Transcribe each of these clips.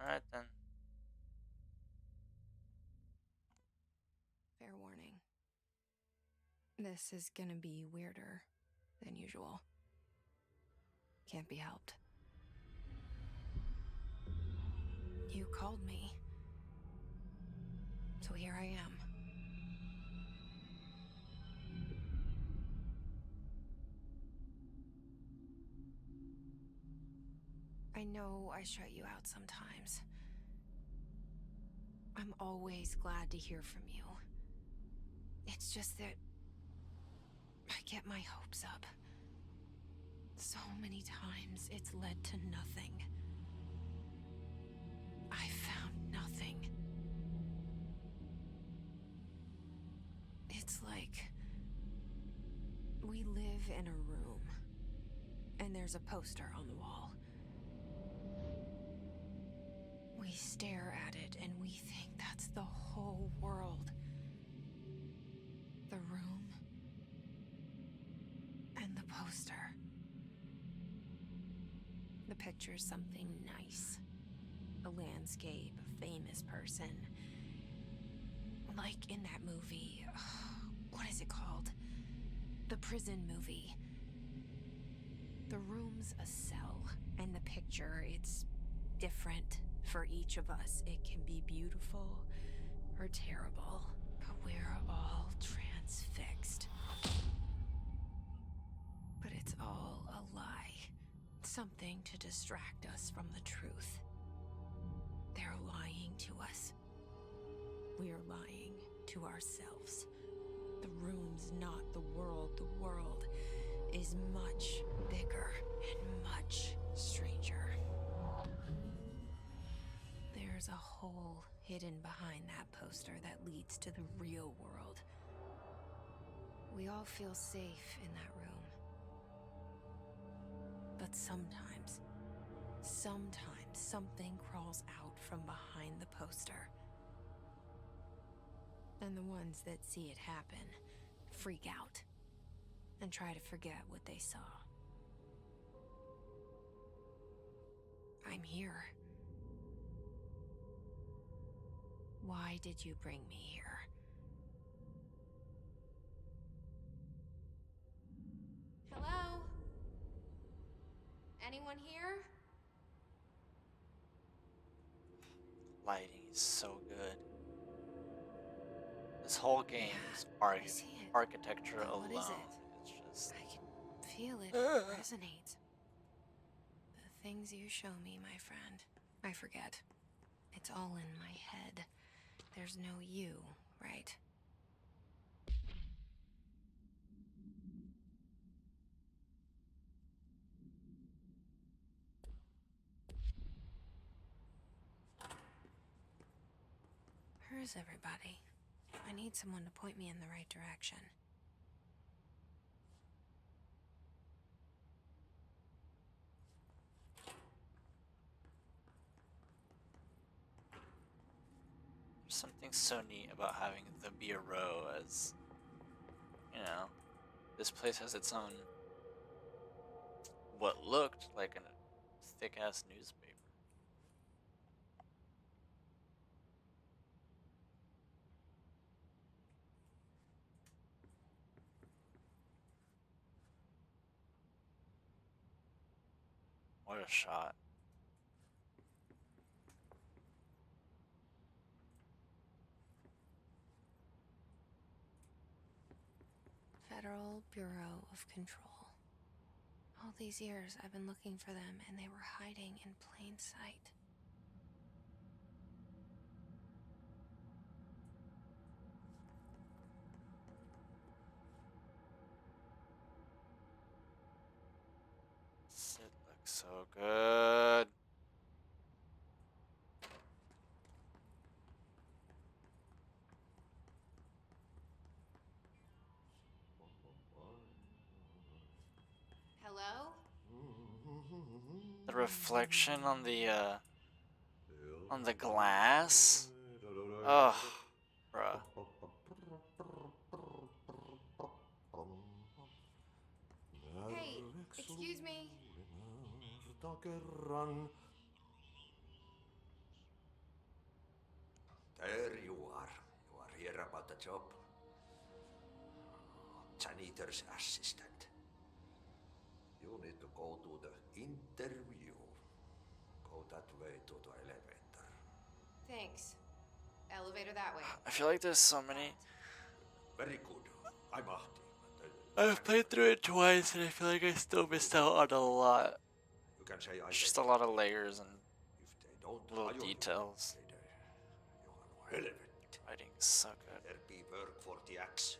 Alright then. Fair warning. This is gonna be weirder than usual. Can't be helped. You called me. So here I am. I know I shut you out sometimes. I'm always glad to hear from you. It's just that I get my hopes up. So many times it's led to nothing. I found nothing. It's like we live in a room, and there's a poster on the wall. We stare at it and we think that's the whole world. The room and the poster. The picture's something nice. A landscape, a famous person. Like in that movie, what is it called? The prison movie. The room's a cell, and the picture, it's different for each of us. It can be beautiful or terrible, but we're all transfixed. But it's all a lie. Something to distract us from the truth. They're lying to us. We're lying to ourselves. The room's not the world. The world is much bigger and much stranger. There's a hole hidden behind that poster that leads to the real world. We all feel safe in that room. But sometimes something crawls out from behind the poster. And the ones that see it happen freak out and try to forget what they saw. I'm here. Why did you bring me here? Hello? Anyone here? Lighting is so good. This whole game's I see it. architecture But alone what is it? is just. I can feel it resonate. The things you show me, my friend, I forget. It's all in my head. There's no you, right? Where's everybody? I need someone to point me in the right direction. There's something so neat about having the bureau as, you know, this place has its own, what looked like a thick ass newspaper. What a shot. Federal Bureau of Control. All these years I've been looking for them, and they were hiding in plain sight. It looks so good. Hello? The reflection on the glass. Ugh, bruh. Hey, excuse me. There you are. You are here about the job. Janitor's assistant. You need to go to the interview. Go that way to the elevator. Thanks. Elevator that way. I feel like there's so many. Very good. I'm Ahti. I've played through it twice and I feel like I still missed out on a lot. You can say I It's just a lot of layers and if they don't little hire you, details. say they, Johan helvet. Fighting is so good. There be work for the axe.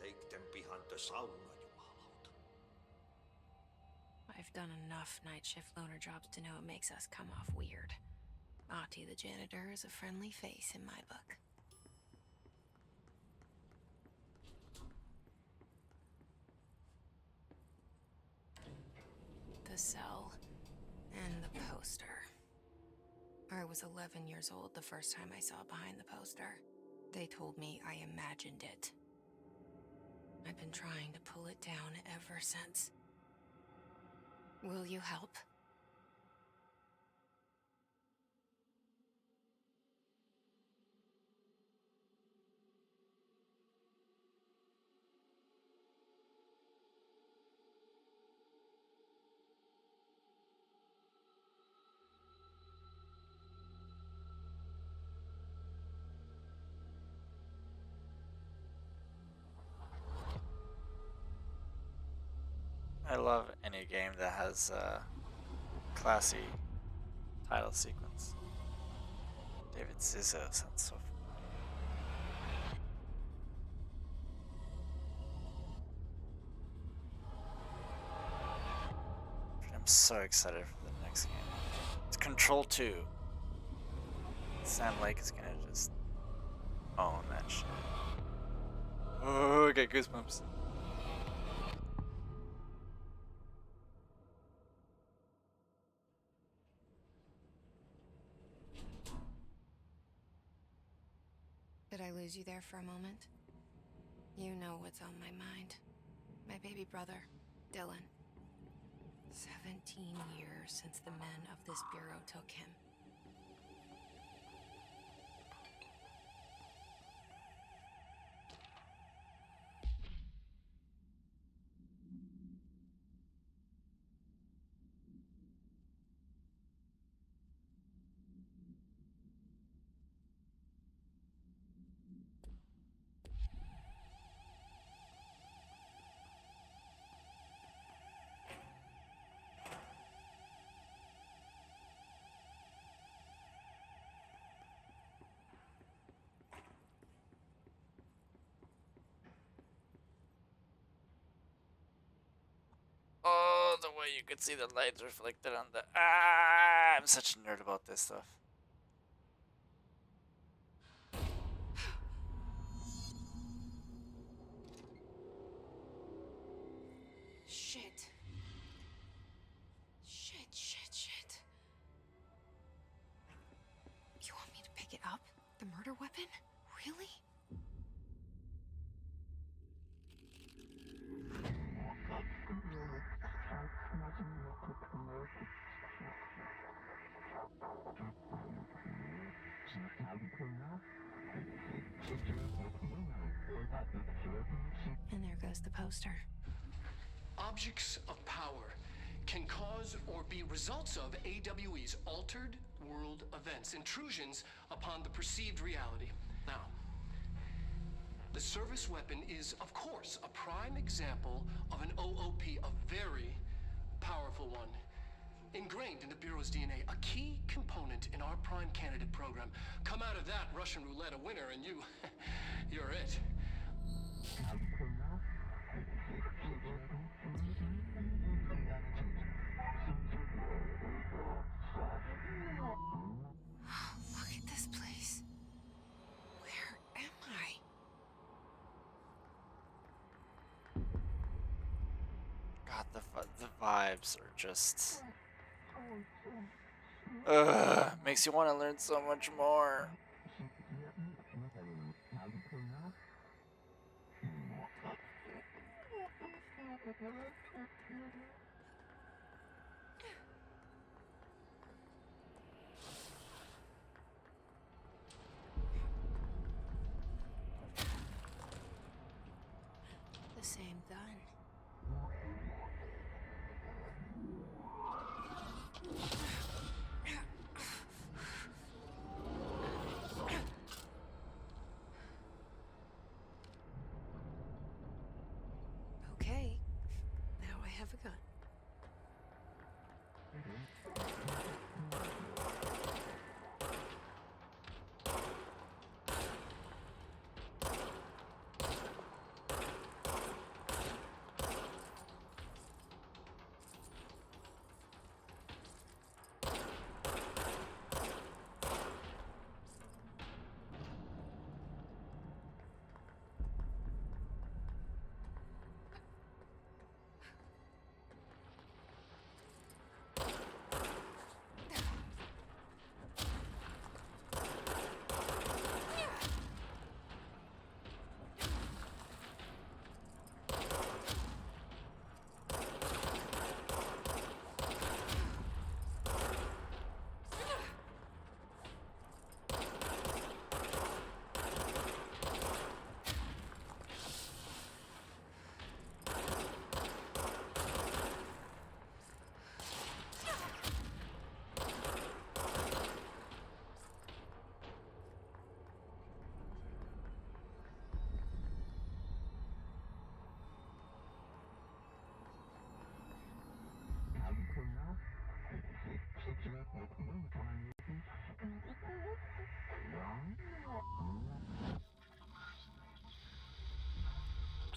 Take them behind the sauna, jumalauta. I've done enough night shift loner jobs to know it makes us come off weird. Ahti the janitor is a friendly face in my book. The cell and the poster. I was 11 years old the first time I saw behind the poster. They told me I imagined it. I've been trying to pull it down ever since. Will you help? I love any game that has a classy title sequence. David Zizzo sounds so I'm so excited for the next game. It's Control 2. Sam Lake is gonna just own that shit. Oh, I get goosebumps. Did I lose you there for a moment? You know what's on my mind. My baby brother, Dylan. 17 years since the men of this bureau took him. Oh, the way you could see the lights reflected on the... Ah, I'm such a nerd about this stuff. Shit. Shit. You want me to pick it up? The murder weapon? Really? And there goes the poster. Objects of power can cause or be results of AWE's altered world events, intrusions upon the perceived reality. Now, the service weapon is, of course, a prime example of an OOP, a very powerful one. Ingrained in the Bureau's DNA, a key component in our prime candidate program. Come out of that Russian roulette a winner and you're it. Look at this place. Where am I? God, the vibes are just... makes you want to learn so much more. begun. Okay, now I have a gun.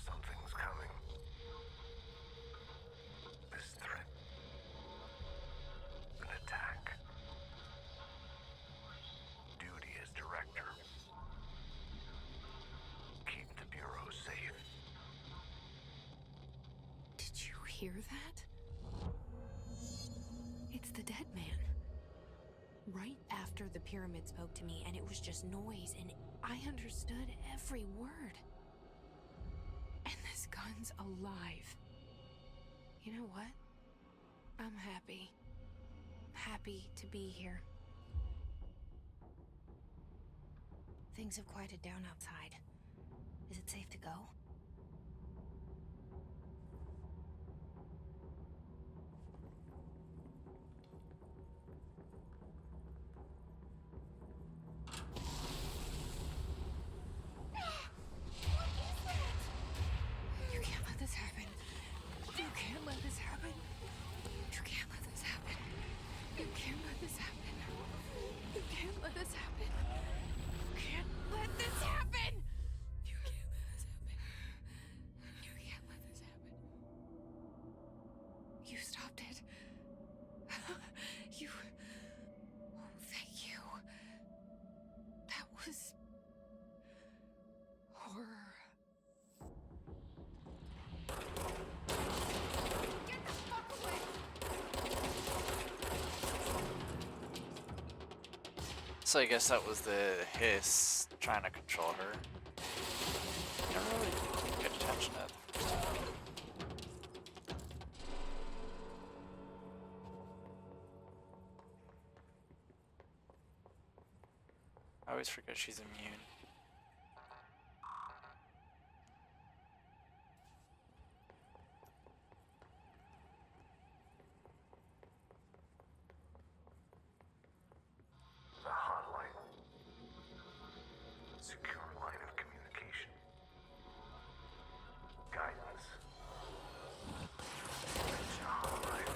Something's coming. This threat. An attack. Duty as director. Keep the Bureau safe. Did you hear that? It's the dead man. Right after the pyramid spoke to me, and it was just noise, and I understood every word. And this gun's alive. You know what? I'm happy. Happy to be here. Things have quieted down outside. Is it safe to go? You can't let this happen. You can't let this happen. You can't let this happen. You can't let this happen. You can't let this happen. You can't let this happen. You can't let this happen. You can't let this happen. You stopped it. You. Oh, thank you. That was horror. Get the fuck away! So I guess that was the hiss trying to control her. Never really paid attention to it. I always forget she's immune. The hotline. Secure line of communication. Guidance. Reach a hotline.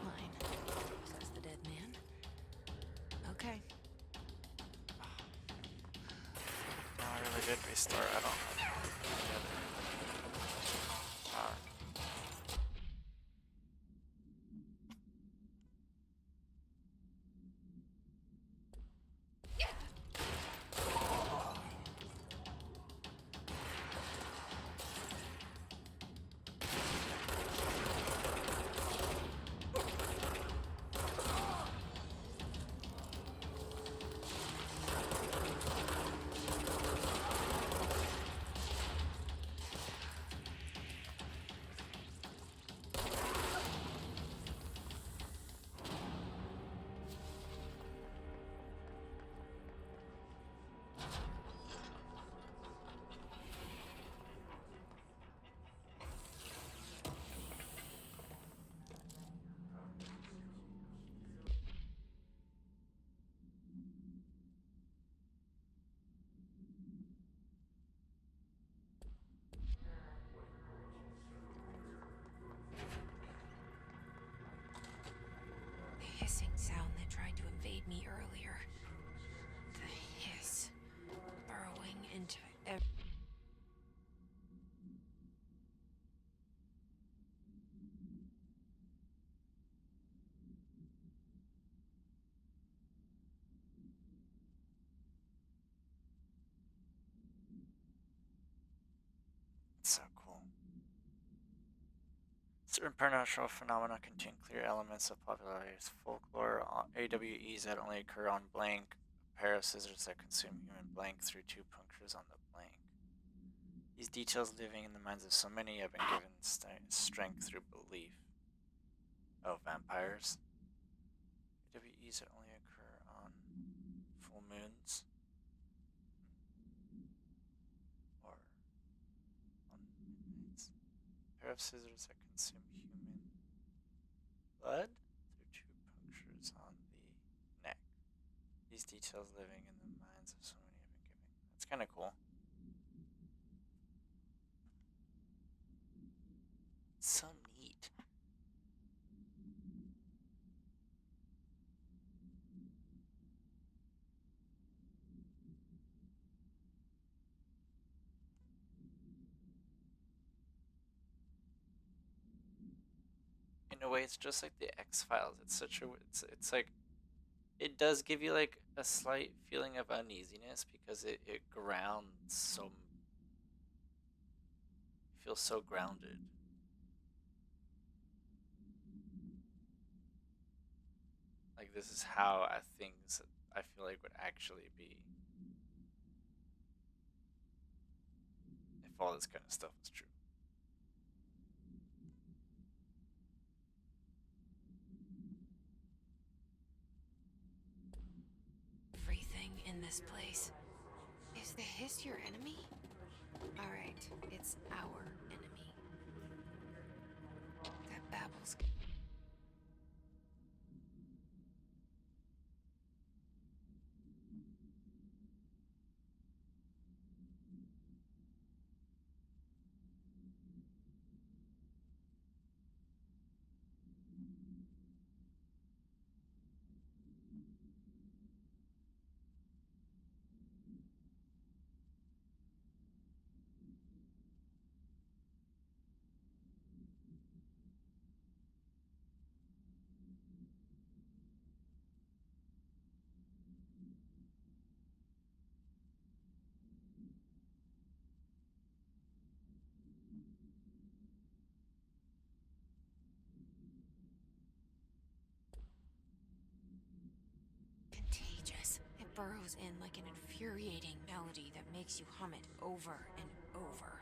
Mine, says the dead man. Okay. No, I really did restart. I don't know. Power. me earlier. The hiss burrowing into It's so cool. Certain supernatural phenomena contain clear elements of popular folklore. AWEs that only occur on blank. A pair of scissors that consume human blank through two punctures on the blank. These details living in the minds of so many have been given strength through belief. Oh, vampires. AWEs that only occur on full moons. Or on midnights. A pair of scissors that consume human blood through two punctures on the neck. These details living in the minds of so many have been given. That's kind of cool. So neat. In a way, it's just like the X-Files. It's such a it's like it does give you like a slight feeling of uneasiness because it grounds so you feel so grounded. Like this is how things I feel like would actually be if all this kind of stuff was true. everything in this place. Is the hiss your enemy? Alright, it's our enemy. That babbles. Contagious. It burrows in like an infuriating melody that makes you hum it over and over.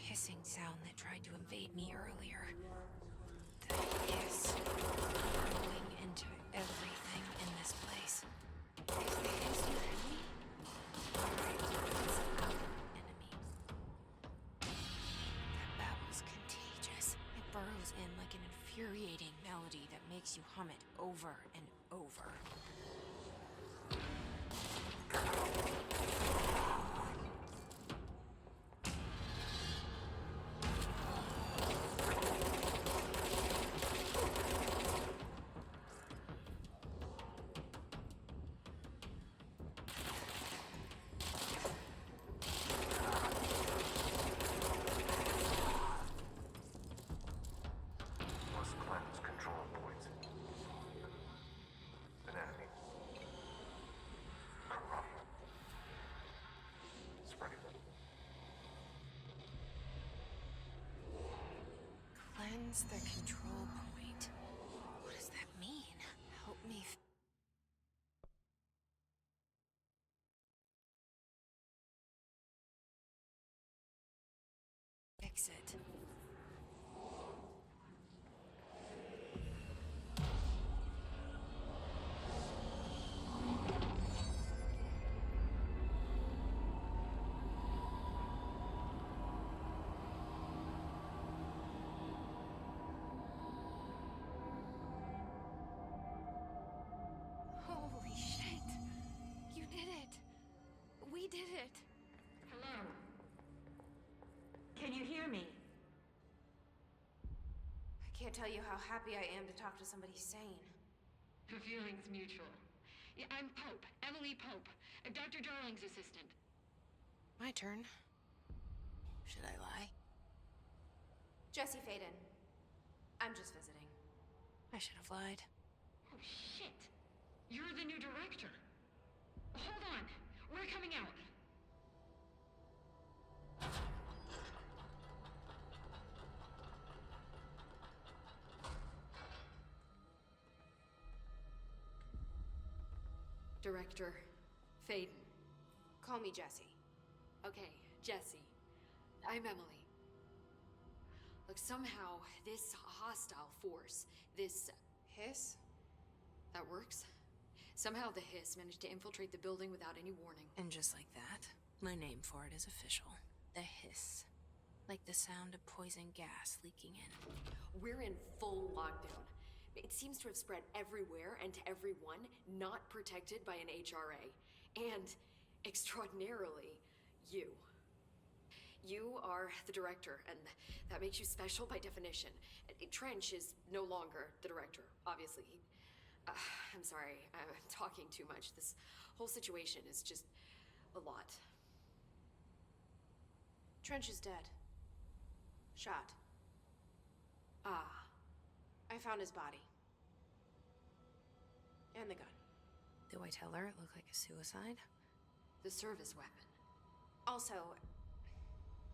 Hissing sound that tried to invade me earlier. The hiss burrowing into everything in this place. Is the hiss your enemy? Alright, it's our enemy. That babble's contagious. It burrows in like an infuriating infuriating melody that makes you hum it over and over. Must cleanse control points. Anatomy. Corrupt. Spreading. Cleanse the control point. What does that mean? Help me fix it. Holy shit! You did it! We did it! Hello. Can you hear me? I can't tell you how happy I am to talk to somebody sane. The feeling's mutual. Yeah, I'm Pope, Emily Pope, Dr. Darling's assistant. My turn. Should I lie? Jesse Faden. I'm just visiting. I should have lied. Oh, shit. You're the new director. Hold on. We're coming out. Director Faden. Call me Jesse. Okay, Jesse. I'm Emily. Look, somehow this hostile force, this... Hiss? that works? Somehow the Hiss managed to infiltrate the building without any warning. And just like that, my name for it is official. The hiss. Like the sound of poison gas leaking in. We're in full lockdown. It seems to have spread everywhere and to everyone not protected by an HRA. And, extraordinarily, you. You are the director, and that makes you special by definition. Trench is no longer the director, obviously. I'm sorry, I'm talking too much. This whole situation is just a lot. Trench is dead. Shot. Ah, I found his body. And the gun. Do I tell her it looked like a suicide? the service weapon. Also,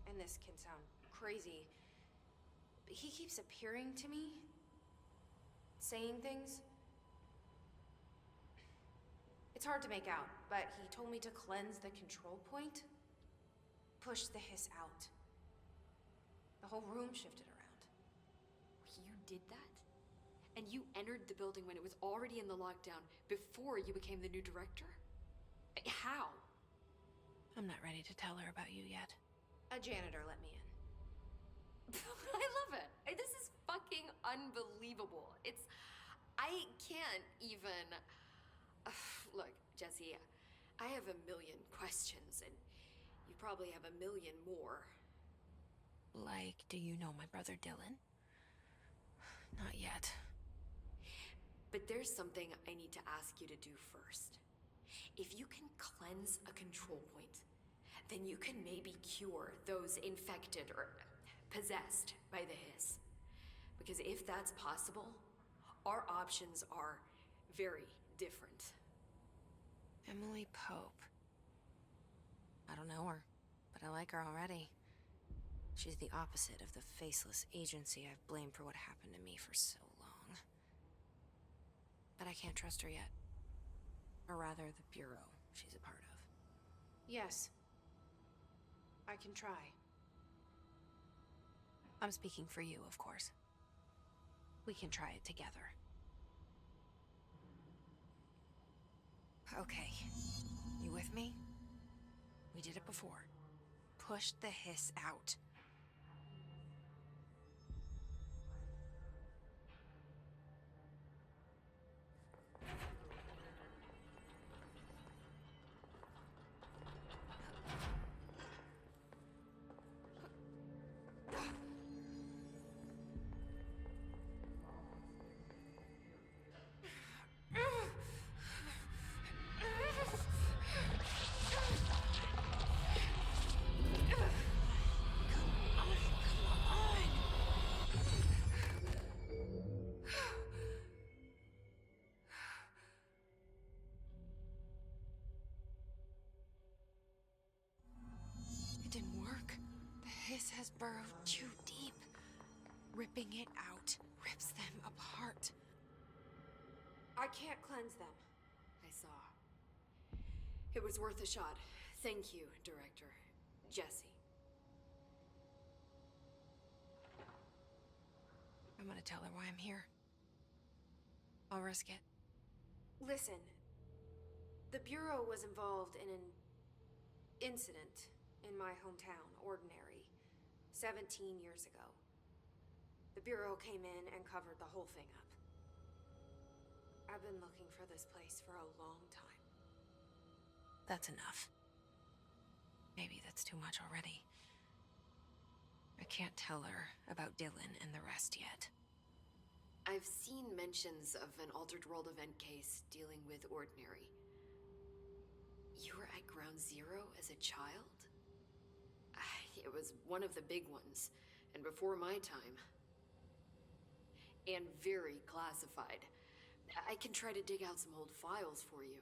and this can sound crazy, but he keeps appearing to me, saying things. It's hard to make out, but he told me to cleanse the control point, push the hiss out. The whole room shifted around. You did that? And you entered the building when it was already in the lockdown before you became the new director? How? I'm not ready to tell her about you yet. A janitor let me in. I love it. This is fucking unbelievable. I can't even... Look, Jesse, I have a million questions, and you probably have a million more. Like, do you know my brother Dylan? Not yet. But there's something I need to ask you to do first. If you can cleanse a control point, then you can maybe cure those infected or possessed by the hiss. Because if that's possible, our options are very different. Emily Pope. I don't know her, but I like her already. She's the opposite of the faceless agency I've blamed for what happened to me for so long. But I can't trust her yet. Or rather, the Bureau she's a part of. Yes. I can try. I'm speaking for you, of course. We can try it together. Okay. You with me? We did it before. Push the hiss out. has burrowed too deep. Ripping it out rips them apart. I can't cleanse them. I saw. It was worth a shot. Thank you, Director. Jesse. I'm gonna tell her why I'm here. I'll risk it. Listen, the Bureau was involved in an incident in my hometown, Ordinary, 17 years ago. The Bureau came in and covered the whole thing up. I've been looking for this place for a long time. That's enough. Maybe that's too much already. I can't tell her about Dylan and the rest yet. I've seen mentions of an Altered World event case dealing with Ordinary. You were at Ground Zero as a child? It was one of the big ones, and before my time. And very classified. I can try to dig out some old files for you.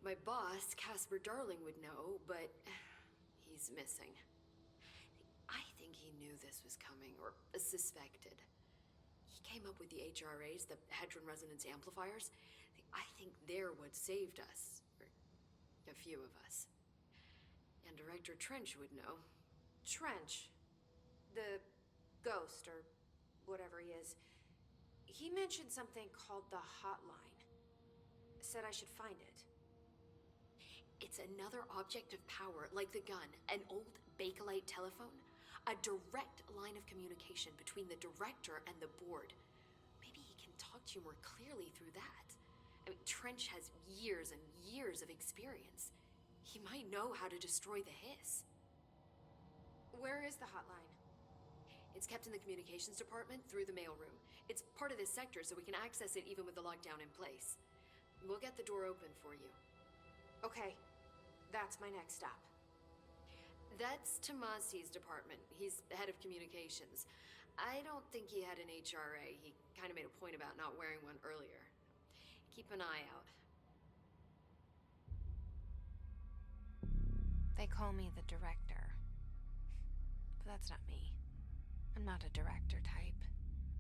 My boss, Casper Darling, would know, but he's missing. I think he knew this was coming, or suspected. He came up with the HRAs, the Hedron Resonance Amplifiers. I think they're what saved us. Or a few of us. And Director Trench would know. Trench, the ghost, or whatever he is, he mentioned something called the Hotline. Said I should find it. It's another object of power, like the gun, an old Bakelite telephone. A direct line of communication between the director and the board. Maybe he can talk to you more clearly through that. I mean, Trench has years and years of experience. He might know how to destroy the Hiss. Where is the hotline? It's kept in the communications department through the mailroom. It's part of this sector, so we can access it even with the lockdown in place. We'll get the door open for you. Okay, that's my next stop. That's Tomasi's department. He's the head of communications. I don't think he had an HRA. He kind of made a point about not wearing one earlier. Keep an eye out. They call me the director. But that's not me. I'm not a director type.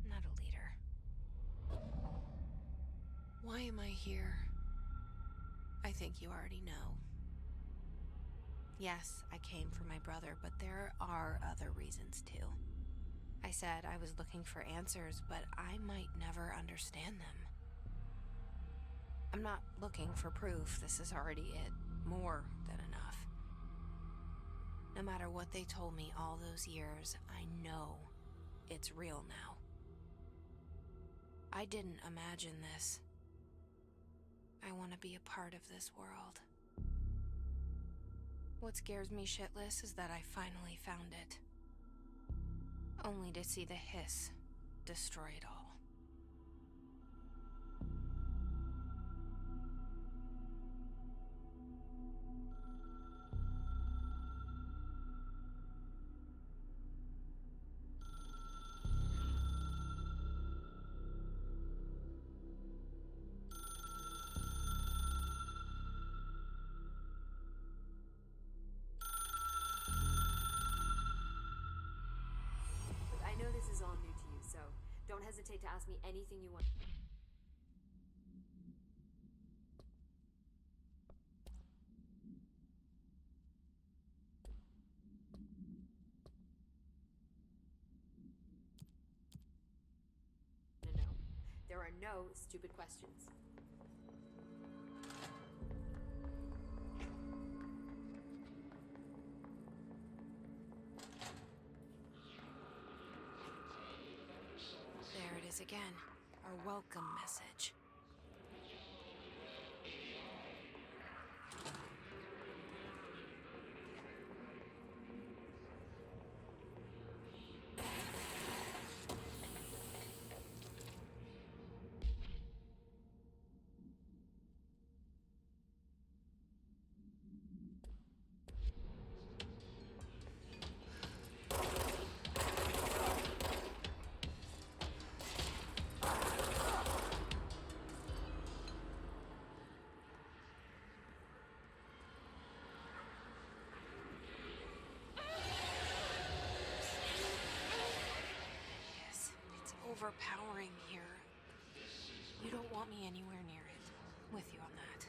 I'm not a leader. Why am I here? I think you already know. Yes, I came for my brother, but there are other reasons too. I said I was looking for answers, but I might never understand them. I'm not looking for proof. This is already it. More than enough. No matter what they told me all those years, I know it's real now. I didn't imagine this. I want to be a part of this world. What scares me shitless is that I finally found it. Only to see the Hiss destroy it all. I know this is all new to you, so don't hesitate to ask me anything you want. No. There are no stupid questions. There it is again. Our welcome message. overpowering here. You don't want me anywhere near it. With you on that.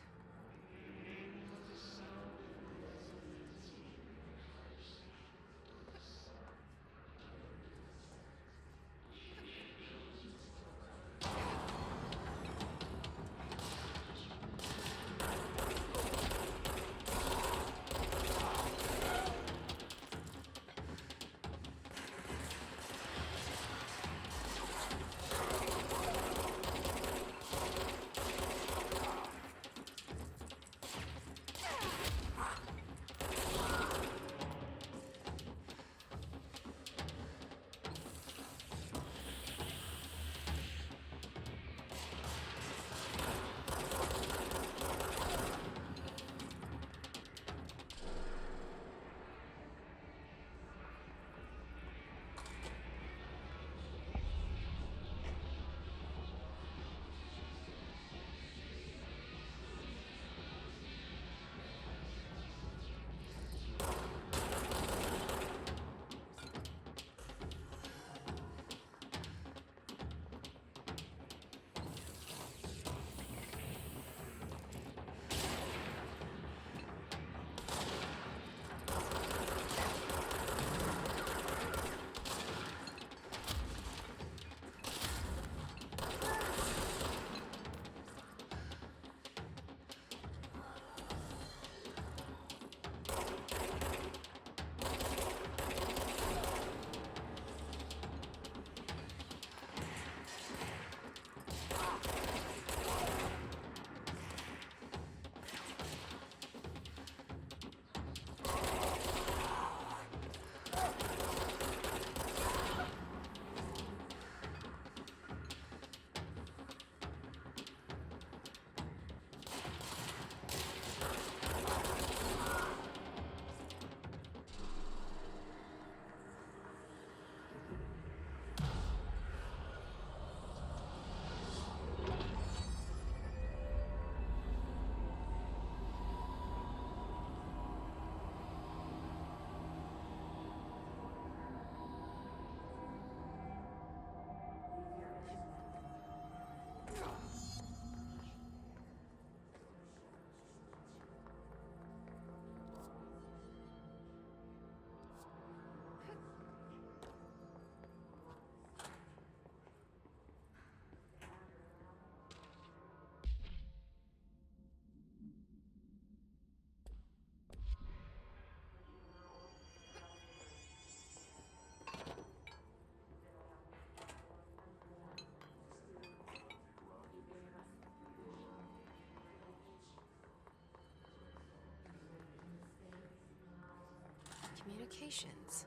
Communications.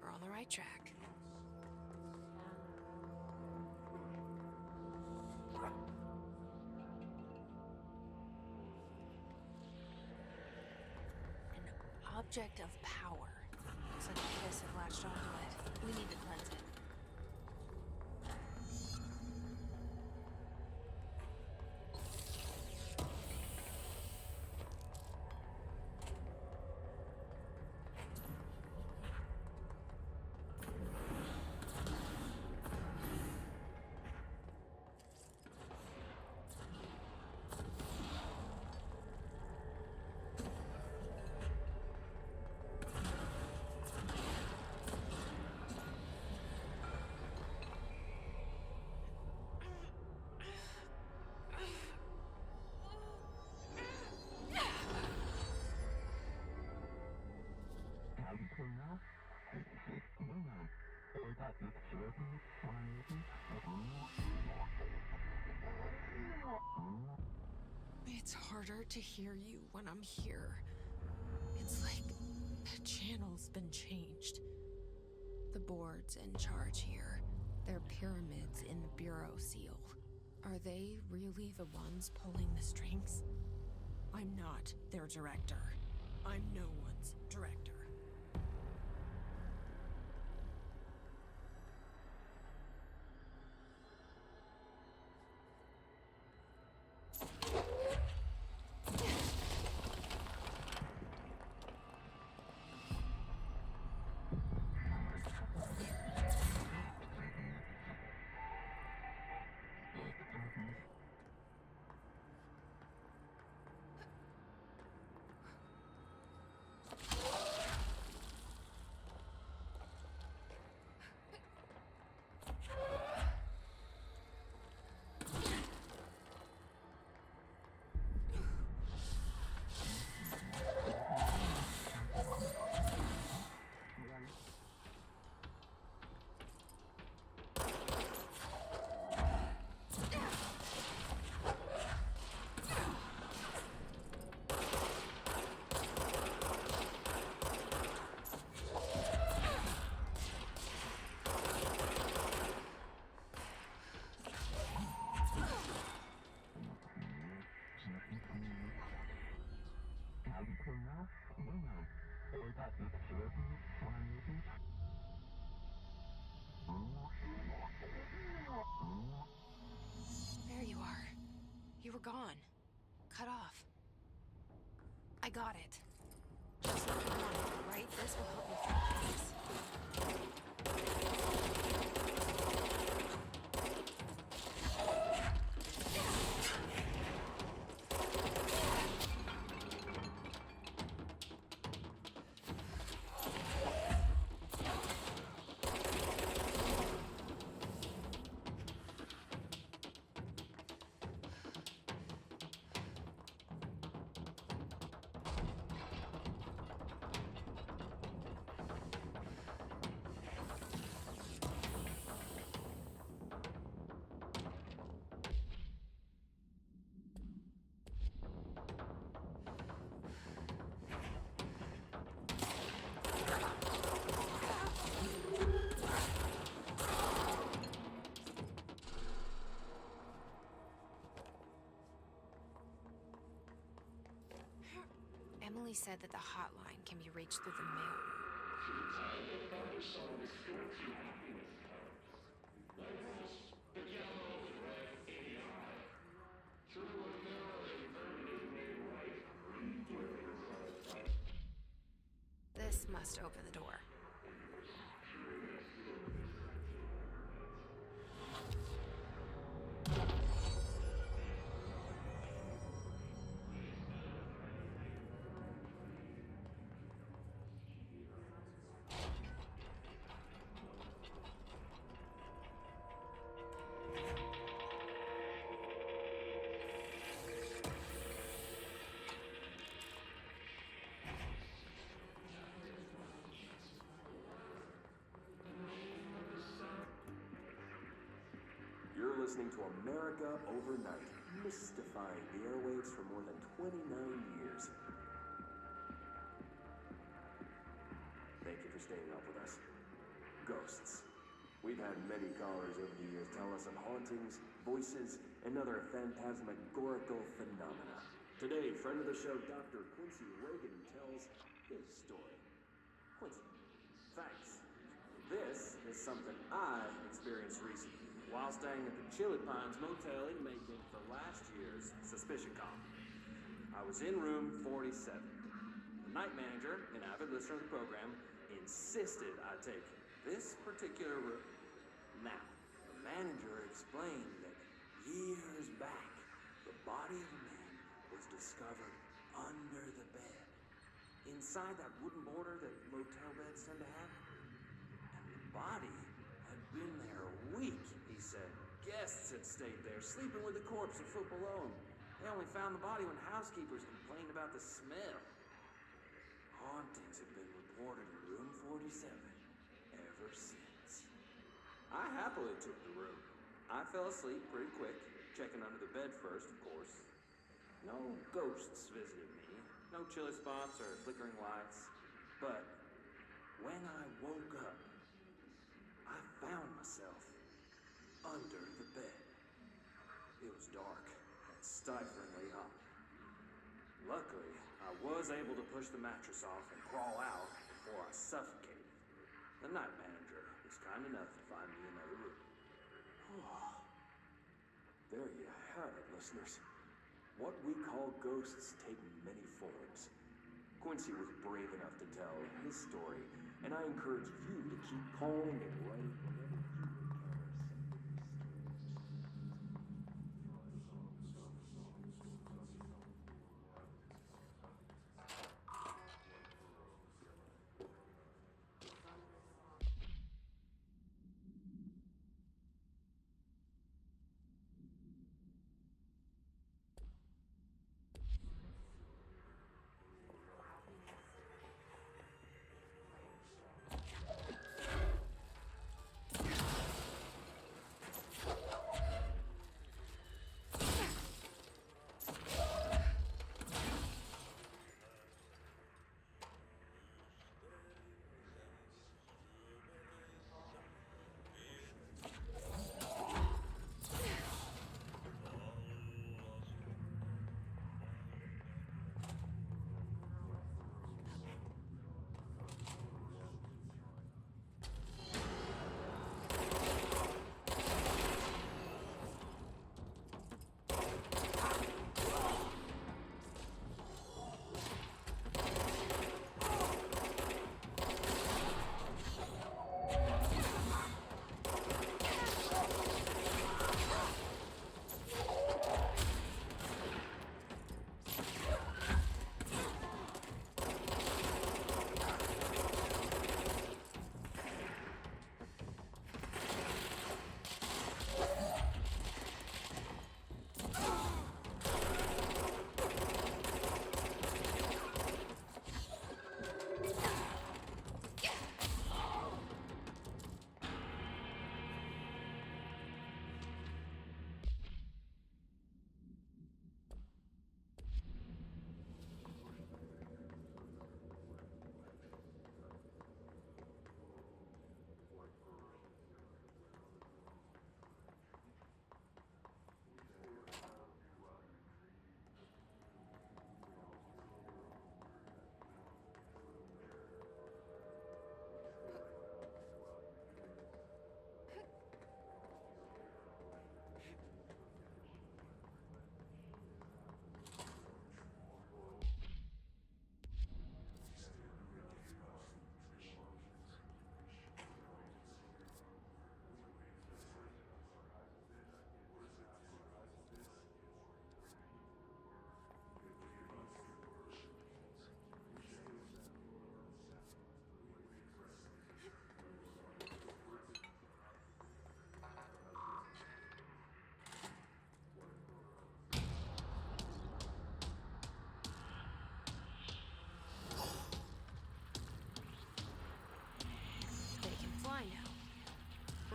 We're on the right track. An object of power. Looks like Kiss had latched onto it. We need to cleanse it. It's harder to hear you when I'm here. It's like the channel's been changed. The board's in charge here. They're pyramids in the Bureau seal. Are they really the ones pulling the strings? I'm not their director. I'm no one's director. gone. Cut off. I got it. Just like I wanted, right? This will help me find peace. Emily said that the hotline can be reached through the mail. This must open the door. You're listening to America Overnight, mystifying the airwaves for more than 29 years. Thank you for staying up with us. Ghosts. We've had many callers over the years tell us of hauntings, voices, and other phantasmagorical phenomena. Today, friend of the show, Dr. Quincy Reagan tells his story. Quincy, thanks. This is something I experienced recently while staying at the Chili Pines Motel in Macon for last year's Suspicion Con. I was in room 47. The night manager, an avid listener of the program, insisted I take this particular room. Now, the manager explained that years back, the body of a man was discovered under the bed, inside that wooden border that motel beds tend to have. And the body had been there a week, he said. Guests had stayed there, sleeping with the corpse a foot below him. They only found the body when housekeepers complained about the smell. Hauntings have been reported in room 47 ever since. I happily took the room. I fell asleep pretty quick, checking under the bed first, of course. No ghosts visited me, no chilly spots or flickering lights. But when I woke up, I found myself under the bed. It was dark and stiflingly hot. Luckily, I was able to push the mattress off and crawl out before I suffocated. The night manager was kind enough to find me another room. There you have it, listeners. What we call ghosts take many forms. Quincy was brave enough to tell his story, and I encourage you to keep calling and writing whenever you encounter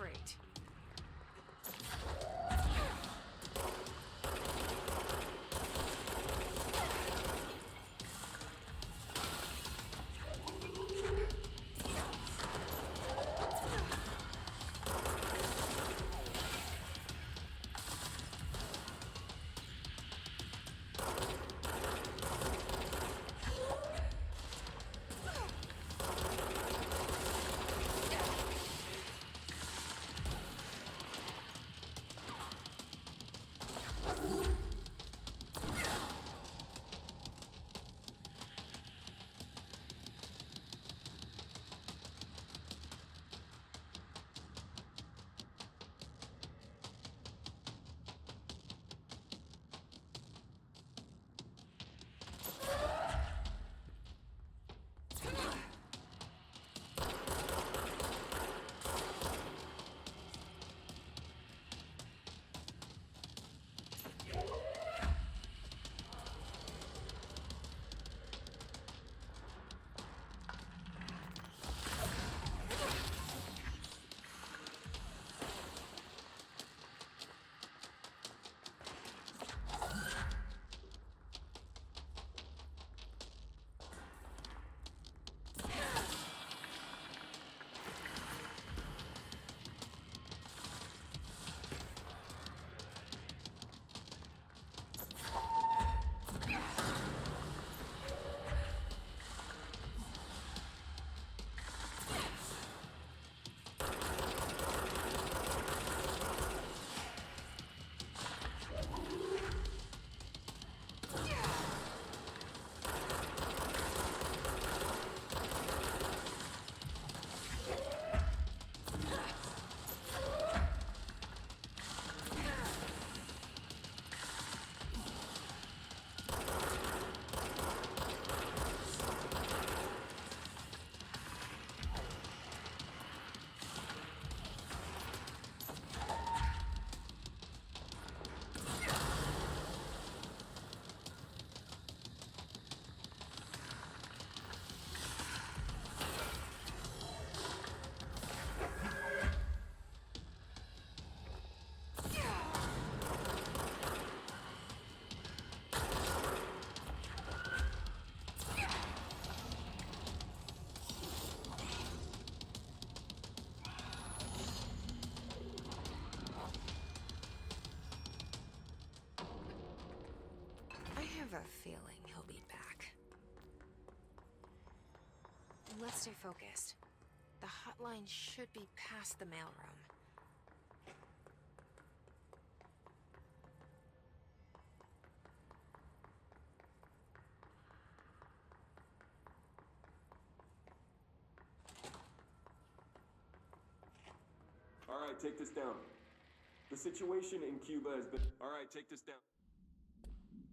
Great. I have a feeling he'll be back. Let's stay focused. The hotline should be past the mailroom. All right, take this down. The situation in Cuba has been... All right, take this down.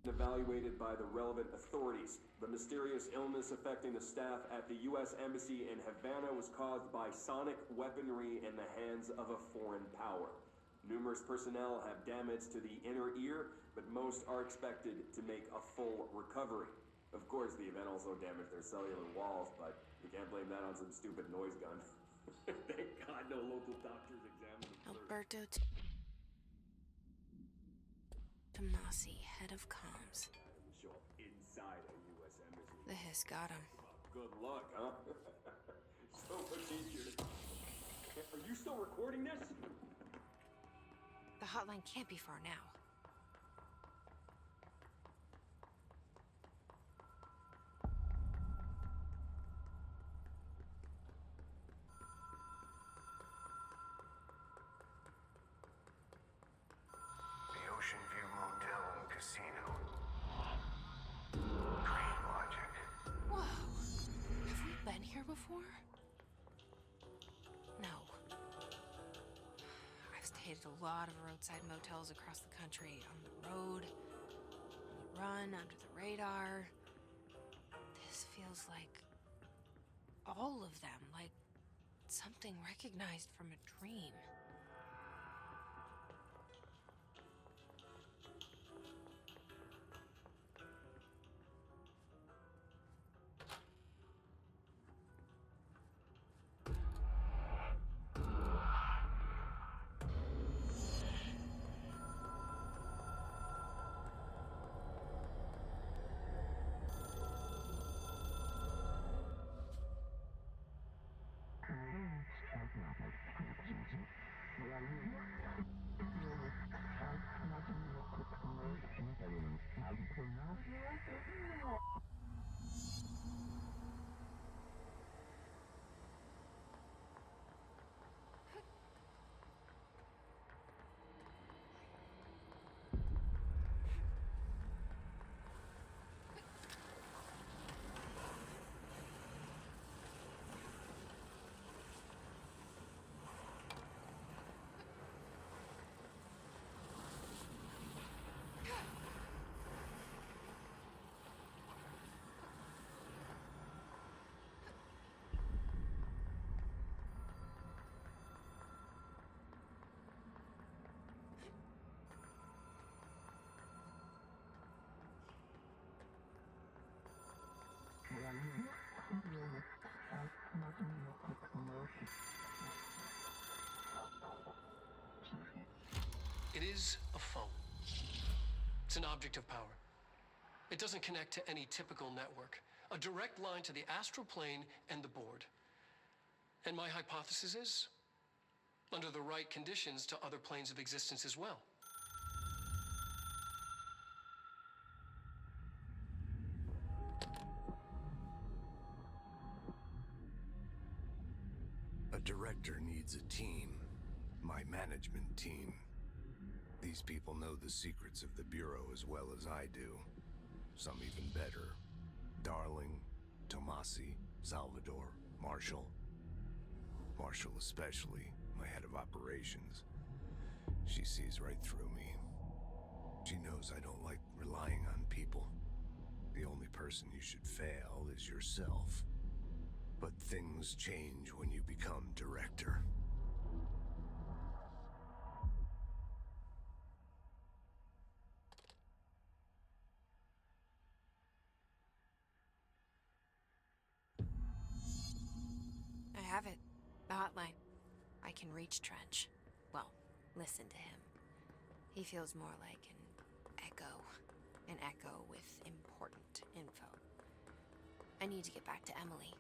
Evaluated by the relevant authorities. The mysterious illness affecting the staff at the U.S. Embassy in Havana was caused by sonic weaponry in the hands of a foreign power. Numerous personnel have damage to the inner ear, but most are expected to make a full recovery. Of course, the event also damaged their cellular walls, but you can't blame that on some stupid noise gun. Thank God no local doctors examined them first. Alberto Tomasi, head of comms. Show up inside a U.S. Embassy. The hiss got him. Good luck, huh? So much easier. Are you still recording this? The hotline can't be far now. The Ocean View Motel and Casino. Dream logic. Whoa. Have we been here before? No. I've stayed at a lot of roadside motels across the country. On the road, on the run, under the radar. This feels like all of them, like something recognized from a dream. It is a phone. It's an object of power. It doesn't connect to any typical network. A direct line to the astral plane and the board. And my hypothesis is, under the right conditions, to other planes of existence as well. A director needs a team. My management team. These people know the secrets of the Bureau as well as I do. Some even better. Darling, Tomasi, Salvador, Marshall. Marshall especially, my head of operations. She sees right through me. She knows I don't like relying on people. The only person you should fail is yourself. But things change when you become director. I have it. The hotline. I can reach Trench. Well, listen to him. He feels more like an echo. An echo with important info. I need to get back to Emily.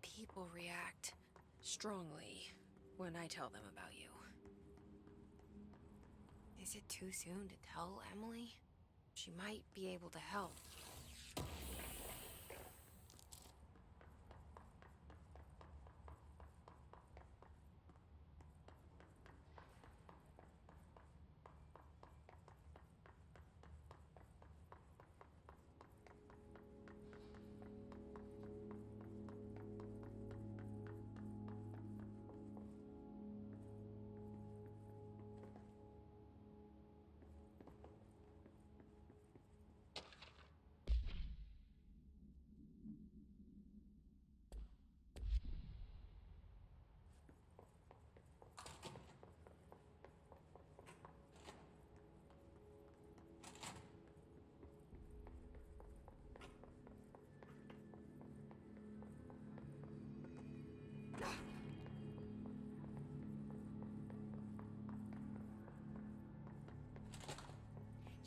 People react strongly when I tell them about you. Is it too soon to tell Emily? She might be able to help.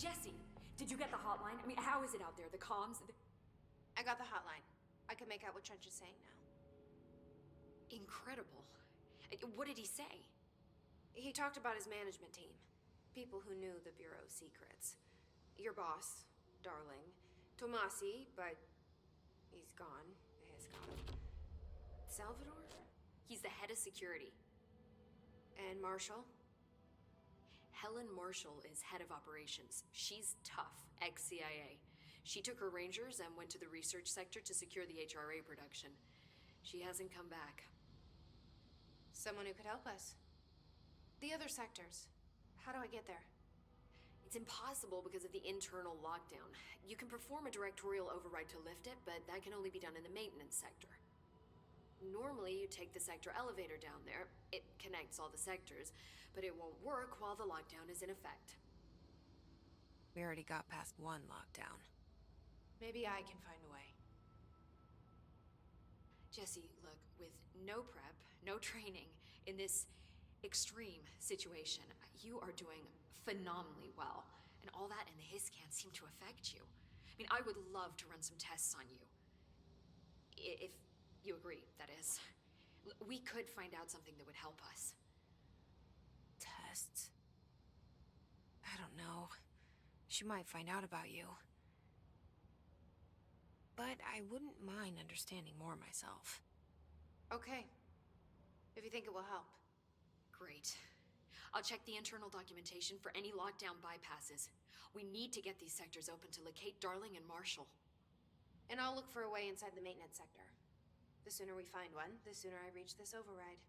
Jesse, did you get the hotline? I mean, how is it out there? The comms? I got the hotline. I can make out what Trench is saying now. Incredible. What did he say? He talked about his management team. People who knew the Bureau's secrets. Your boss, Darling. Tomasi, but he's gone. Is gone. Salvador? He's the head of security. And Marshall? Helen Marshall is head of operations. She's tough, ex-CIA. She took her Rangers and went to the research sector to secure the HRA production. She hasn't come back. Someone who could help us. The other sectors. How do I get there? It's impossible because of the internal lockdown. You can perform a directorial override to lift it, but that can only be done in the maintenance sector. Normally, you take the sector elevator down there. It connects all the sectors, but it won't work while the lockdown is in effect. We already got past one lockdown. Maybe I can find a way. Jesse, look, with no prep, no training, in this extreme situation, you are doing phenomenally well. And all that and the hiss can't seem to affect you. I mean, I would love to run some tests on you. If you agree, that is. We could find out something that would help us. Tests? I don't know. She might find out about you. But I wouldn't mind understanding more myself. Okay. If you think it will help. Great. I'll check the internal documentation for any lockdown bypasses. We need to get these sectors open to locate Darling and Marshall. And I'll look for a way inside the maintenance sector. The sooner we find one, the sooner I reach this override.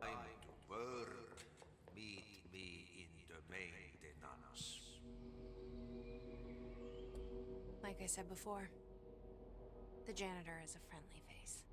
Time to work. Meet me in the maintenance. Like I said before, the janitor is a friendly face.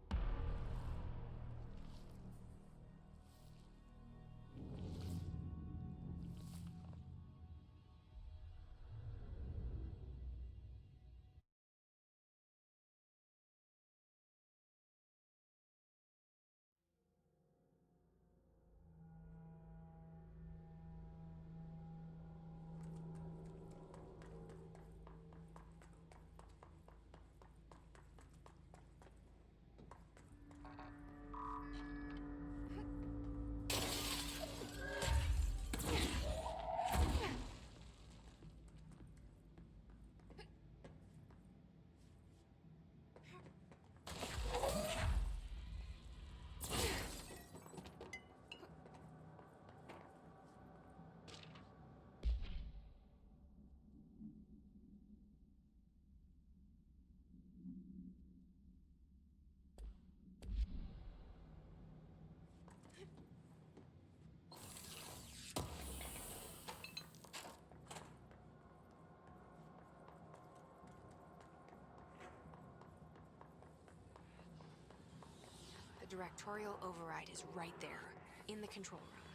The directorial override is right there, in the control room.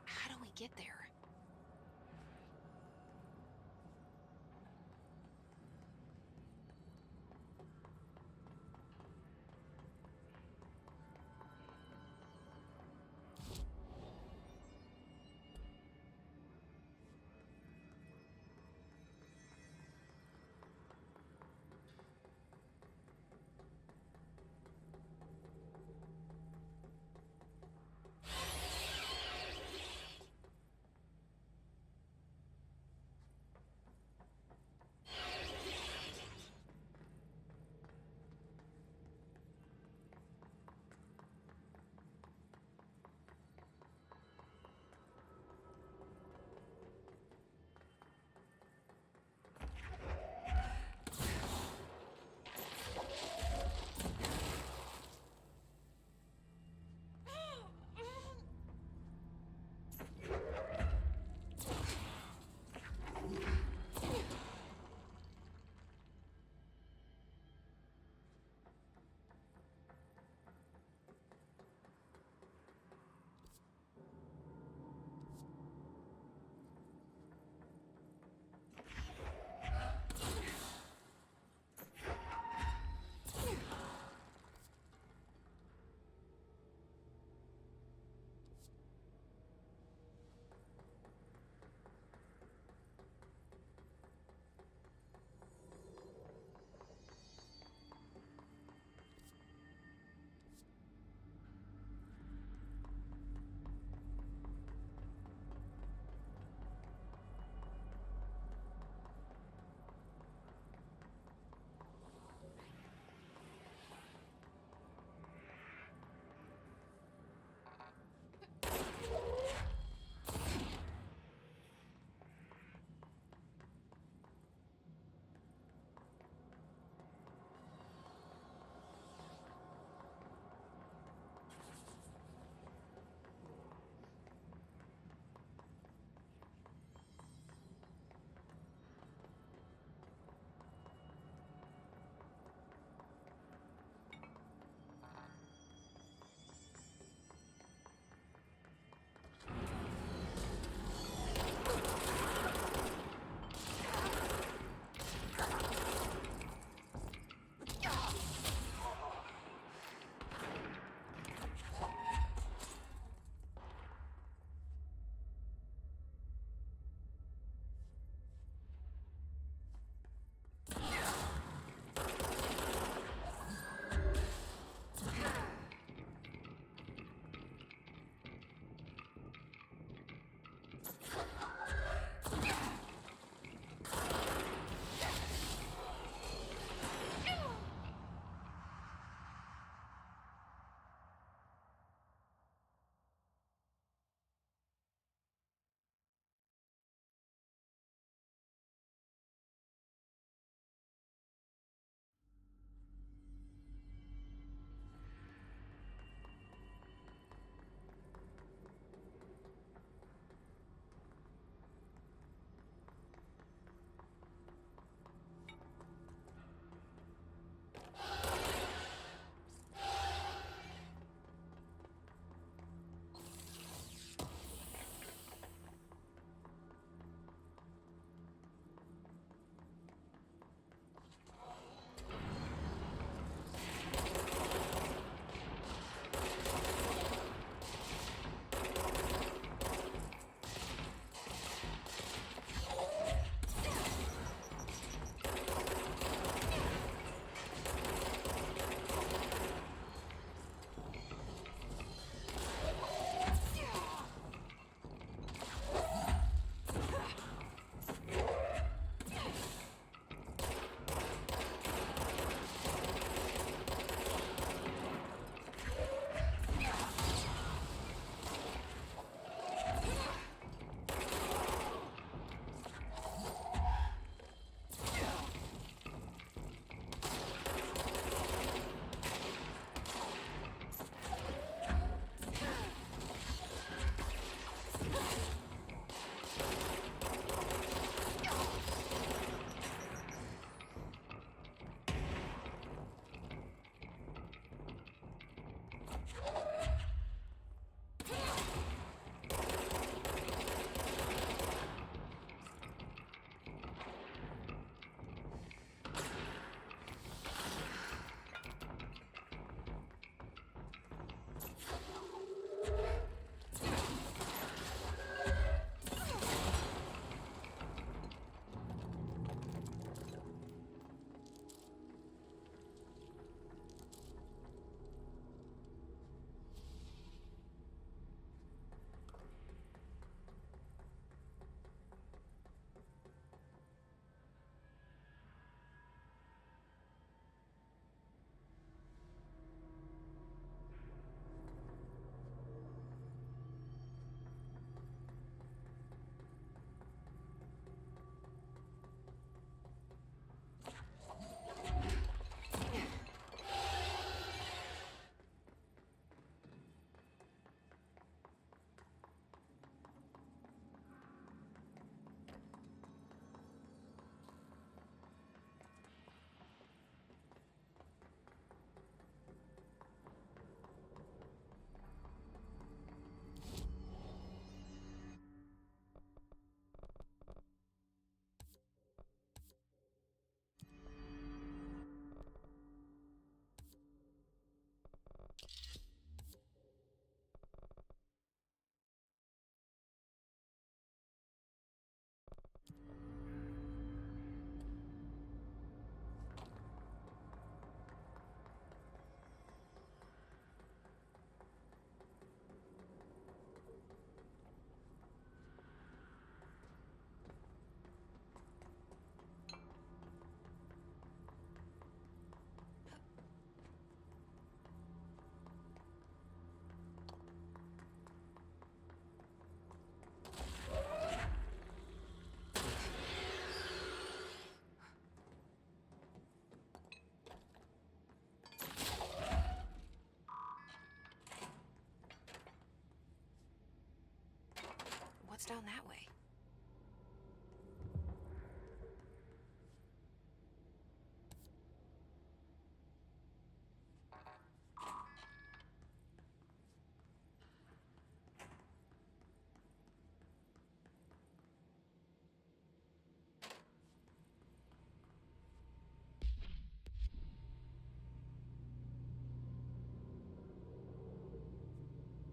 How do we get there?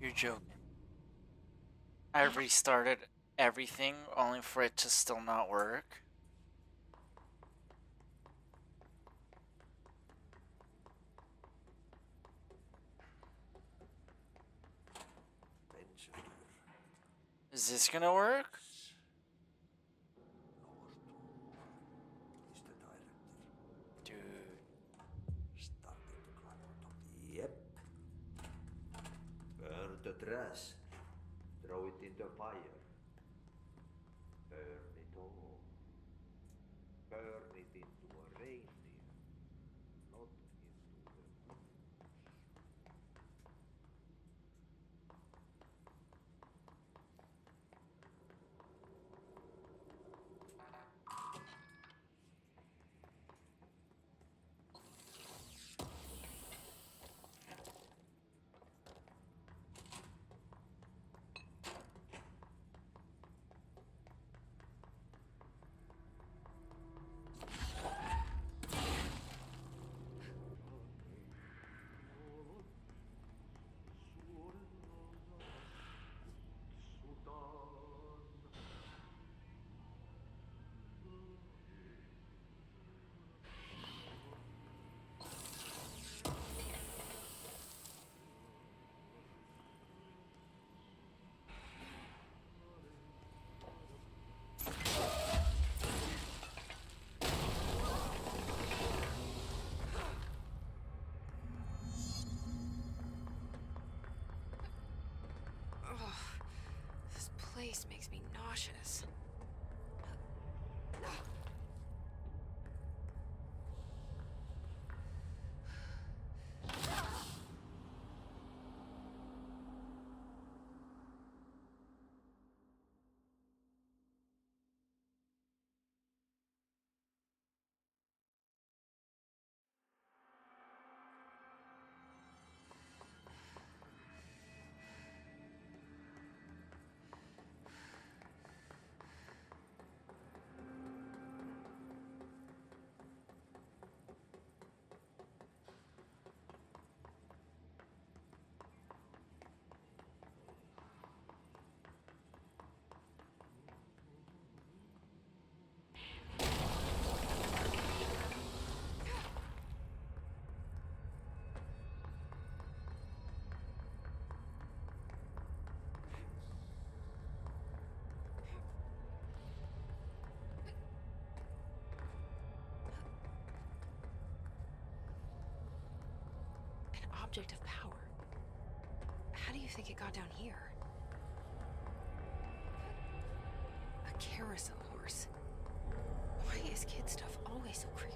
You're joking. I restarted everything only for it to still not work. Is this gonna work? Dude. Yep. Burn the trash. Throw it in the fire. Burn it all. Burn it into a reindeer, not into the woods. This place makes me nauseous. An object of power. How do you think it got down here? A carousel horse. Why is kid stuff always so creepy?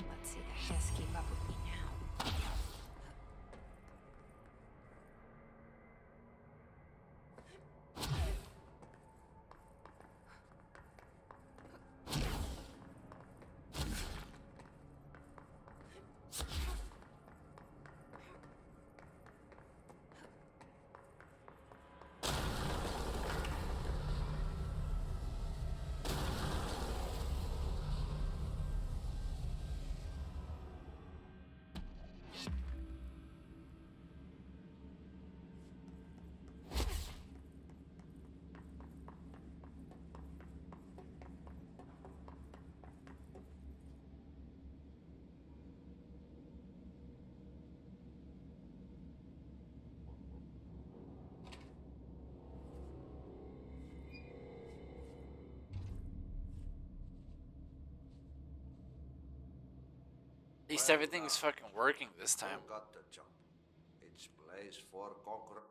Let's see the Hess keep up with me now. least everything's fucking working this time. You got the job. It's place for conquer.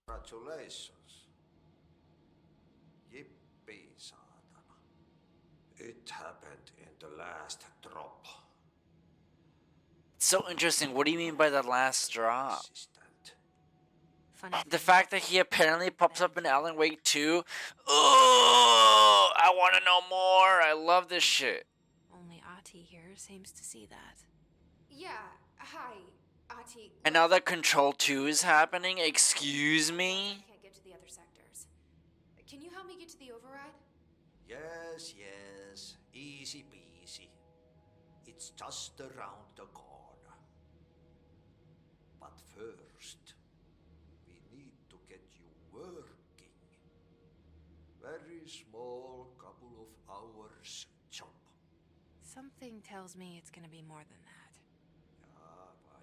Congratulations. Yippee, saatana. It happened in the last drop. It's so interesting. What do you mean by the last drop? Assistant. Funny. The fact that he apparently pops up in Alan Wake 2. Oh, I want to know more. I love this shit. Only Ahti here seems to see that. Yeah, hi, Ahti. And now that Control 2 is happening, excuse me? I can't get to the other sectors. Can you help me get to the override? Yes, yes. Easy peasy. It's just around the corner. But first, we need to get you working. Very small, couple of hours job. Something tells me it's gonna be more than that.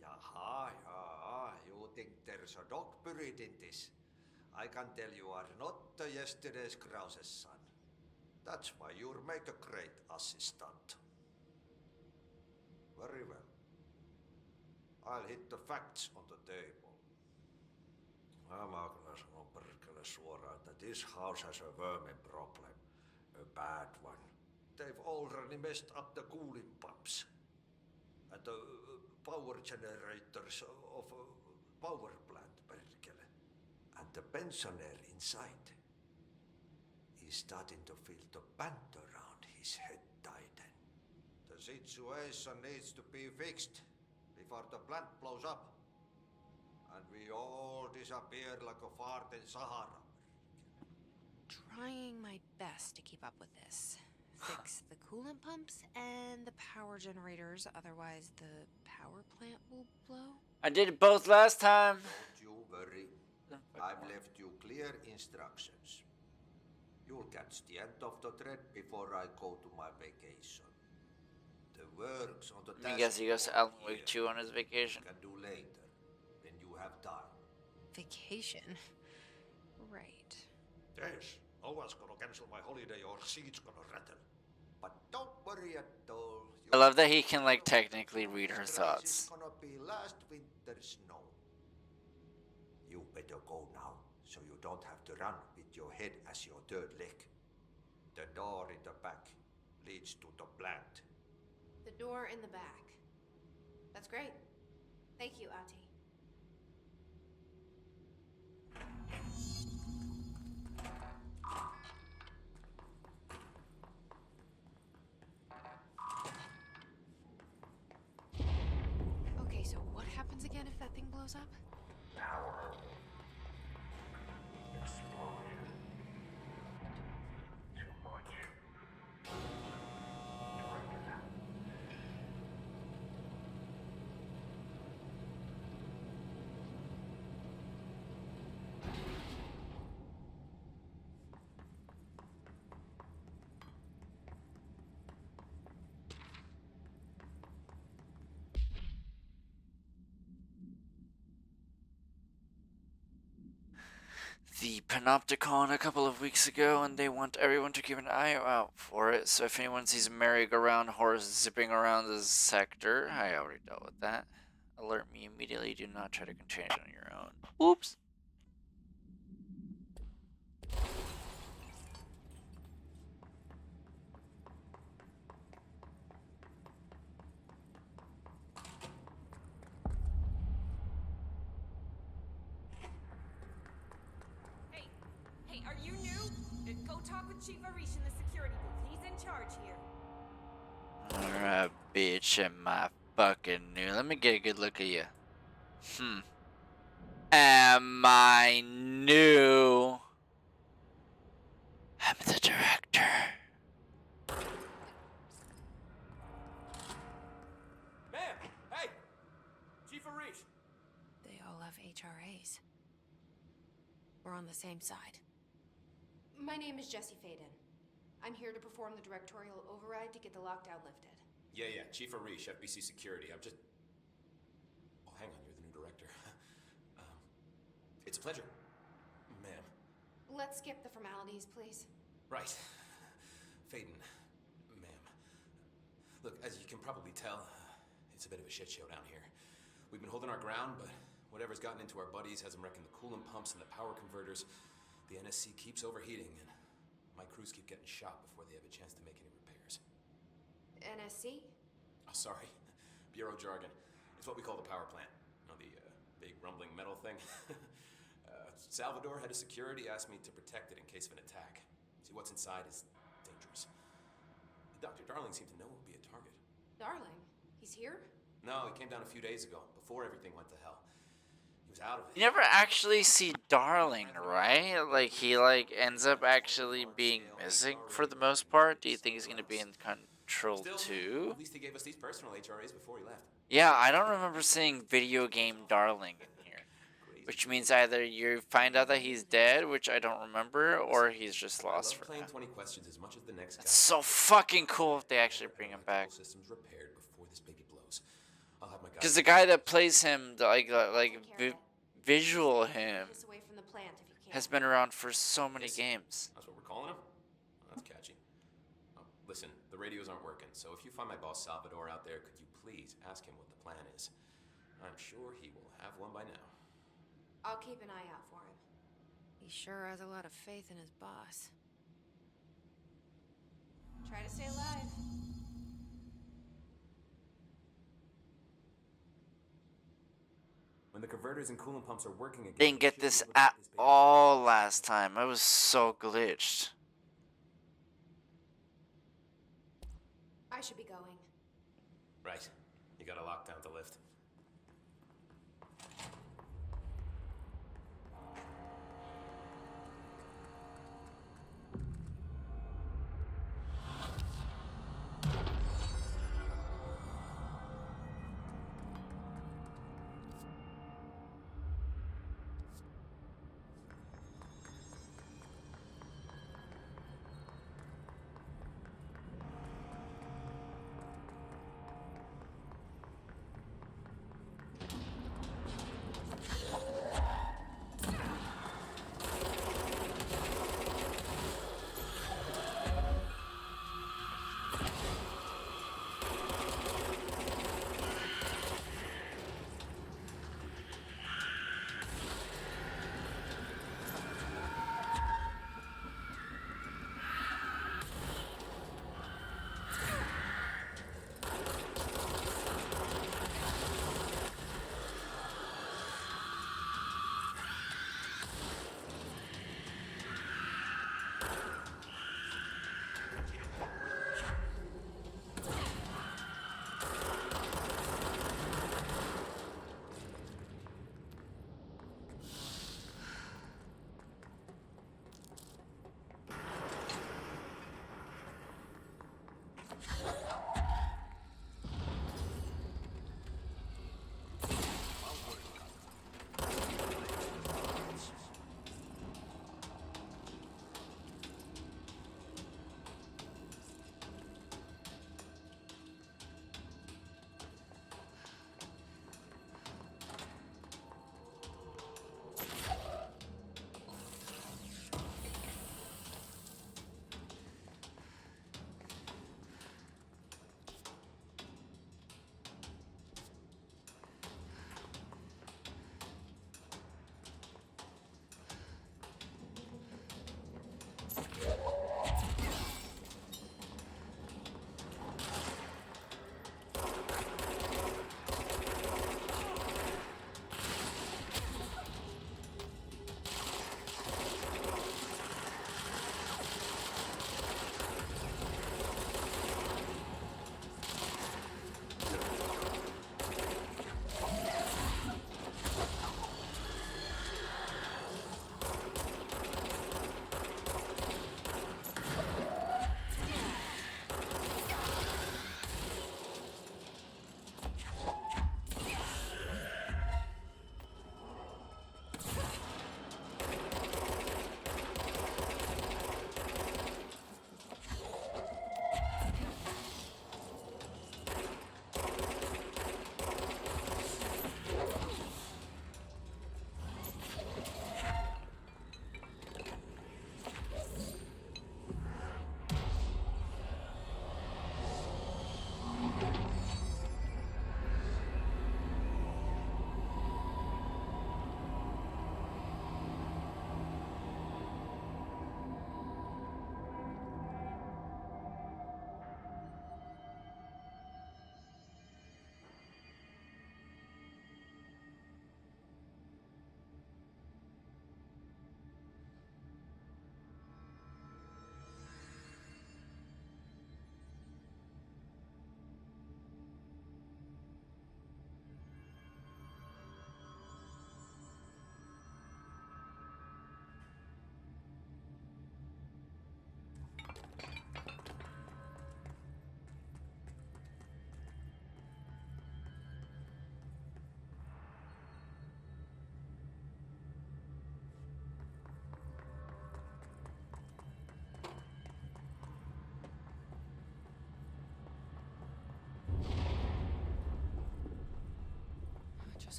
Yeah. You think there's a dog buried in this? I can tell you are not yesterday's Krause's son. That's why you'll make a great assistant. Very well. I'll hit the facts on the table. Mä kyllä sanon perkele suoraan, että this house has a vermin problem. A bad one. They've already messed up the cooling pumps. And the power generators of a power plant, perkele. And the pensioner inside is starting to feel the band around his head tighten. The situation needs to be fixed before the plant blows up. And we all disappear like a fart in Sahara. Trying my best to keep up with this. Fix the coolant pumps and the power generators, otherwise the power plant will blow. I did both last time. Don't you worry. I've left you clear instructions. You'll catch the end of the thread before I go to my vacation. The works on the I guess he goes to Alan Wake 2 on his vacation. You can do later, when you have time. Vacation? Right. Yes, no one's gonna cancel my holiday or seat's gonna rattle. But don't worry at all. I love that he can, like, technically read her It's thoughts. gonna be last winter's snow. You better go now, so you don't have to run with your head as your third leg. The door in the back leads to the plant. The door in the back. That's great. Thank you, Ahti. Okay, so what happens again if that thing blows up? Power. Explosion. Too much. Directed. The Panopticon a couple of weeks ago, and they want everyone to keep an eye out for it. So if anyone sees a merry-go-round horse zipping around the sector, I already dealt with that. Alert me immediately. Do not try to contain it on your own. Oops. Hey, are you new? Go talk with Chief Arish in the security booth. He's in charge here. Alright, bitch, am I fucking new? Let me get a good look at you. Am I new? I'm the director. Ma'am! Hey! Chief Arish! They all have HRAs. We're on the same side. My name is Jesse Faden. I'm here to perform the directorial override to get the lockdown lifted. Yeah, Chief Arish, FBC Security. I'm just... Oh, hang on, you're the new It's a pleasure. Ma'am. Let's skip the formalities, please. Right. Faden. Ma'am. Look, as you can probably tell, it's a bit of a shit show down here. We've been holding our ground, but whatever's gotten into our buddies has them wrecking the coolant pumps and the power converters. The NSC keeps overheating, and my crews keep getting shot before they have a chance to make any repairs. NSC? Oh, sorry. Bureau jargon. It's what we call the power plant. You know, the big rumbling metal thing? Salvador, head of security, asked me to protect it in case of an attack. See, what's inside is dangerous. Dr. Darling seemed to know it would be a target. Darling? He's here? No, he came down a few days ago, before everything went to hell. He was out of it. You never actually see Darling, right? Like, he, like, ends up actually being missing for the most part. Do you think he's gonna be in Control 2? At least he gave us these personal HRAs before he left. Yeah, I don't remember seeing video game Darling in here. Which means either you find out that he's dead, which I don't remember, or he's just lost for playing now. 20 questions as much as the next It's so fucking cool if they actually bring him back. Systems repaired before this baby blows. I'll have my guys. Because the guy that plays him, visual him, This away from the plant if you can. has been around for so many games. That's what we're calling him? Oh, that's catchy. Oh, listen, the radios aren't working, so if you find my boss Salvador out there, could you please ask him what the plan is? I'm sure he will have one by now. I'll keep an eye out for him. He sure has a lot of faith in his boss. Try to stay alive. When the converters and coolant pumps are working again, Didn't get this at all last time. I was so glitched. I should be going. Right. You got a lockdown to lift.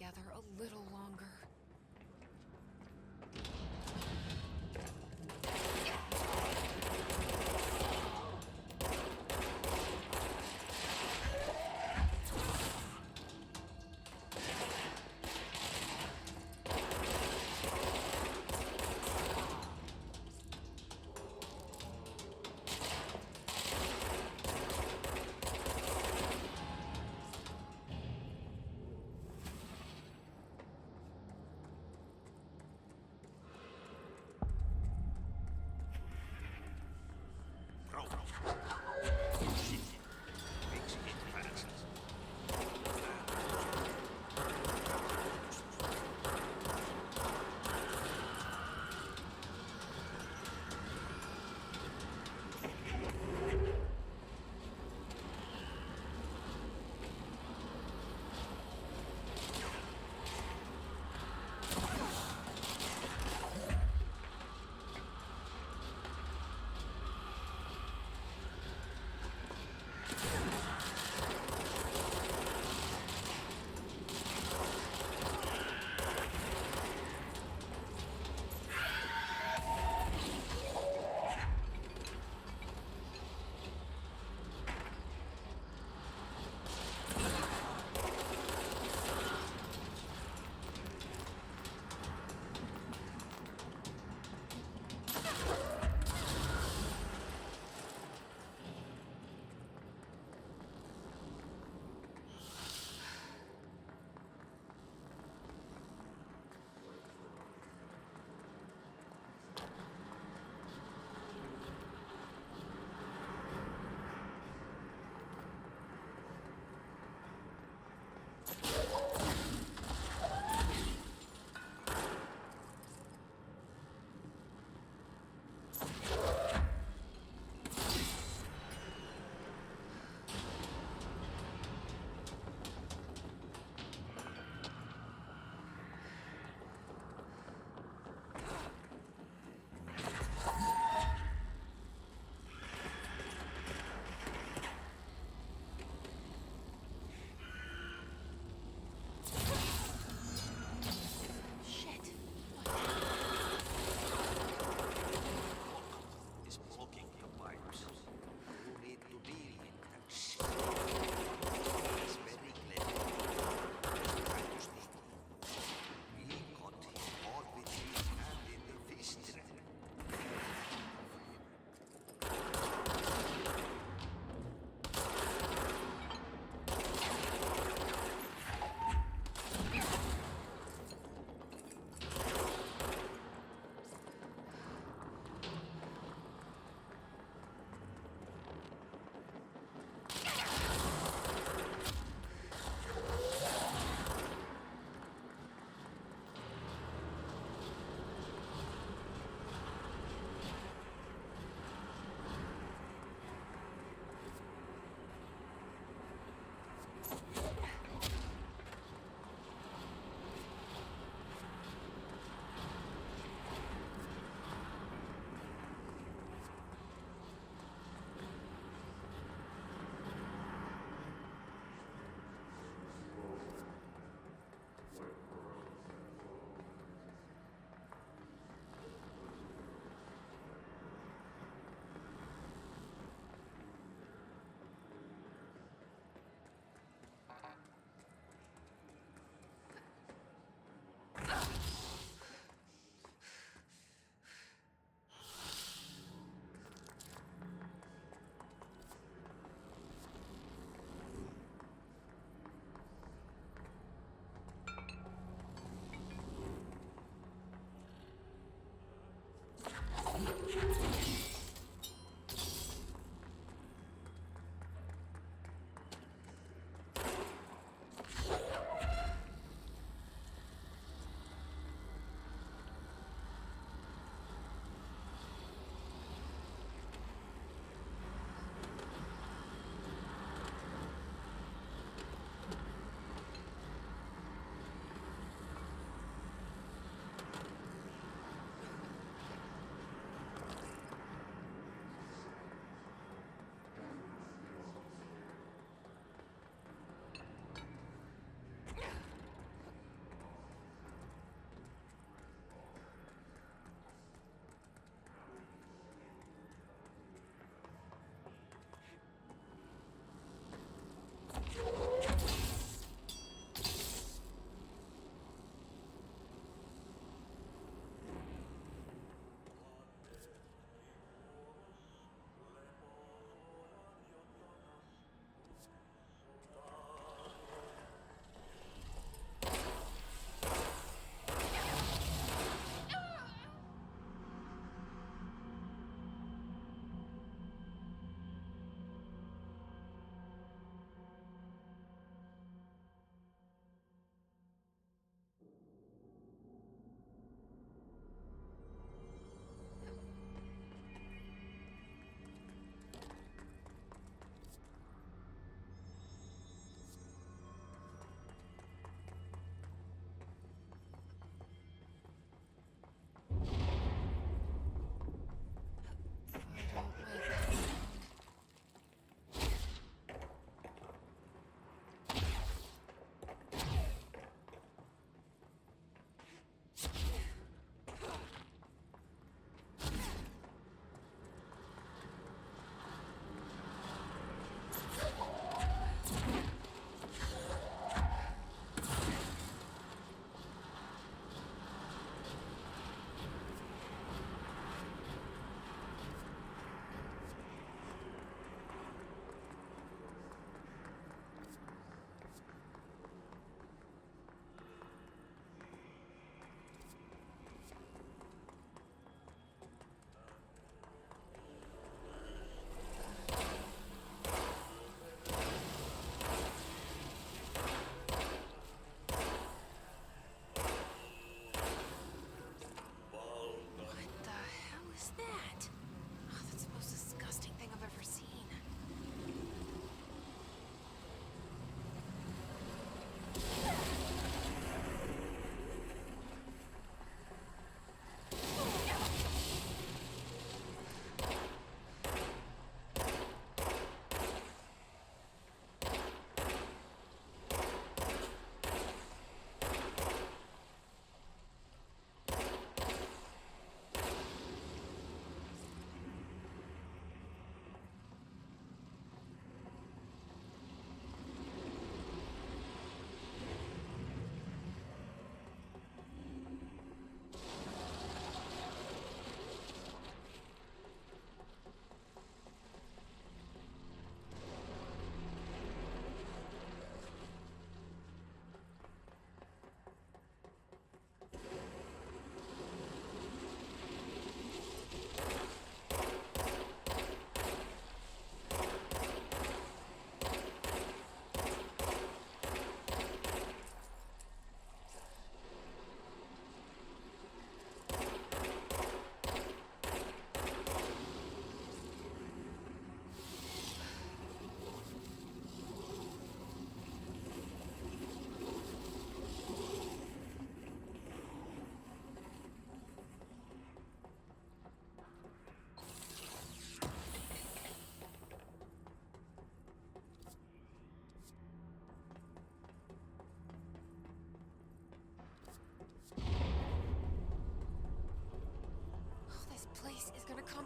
together a little longer.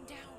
down.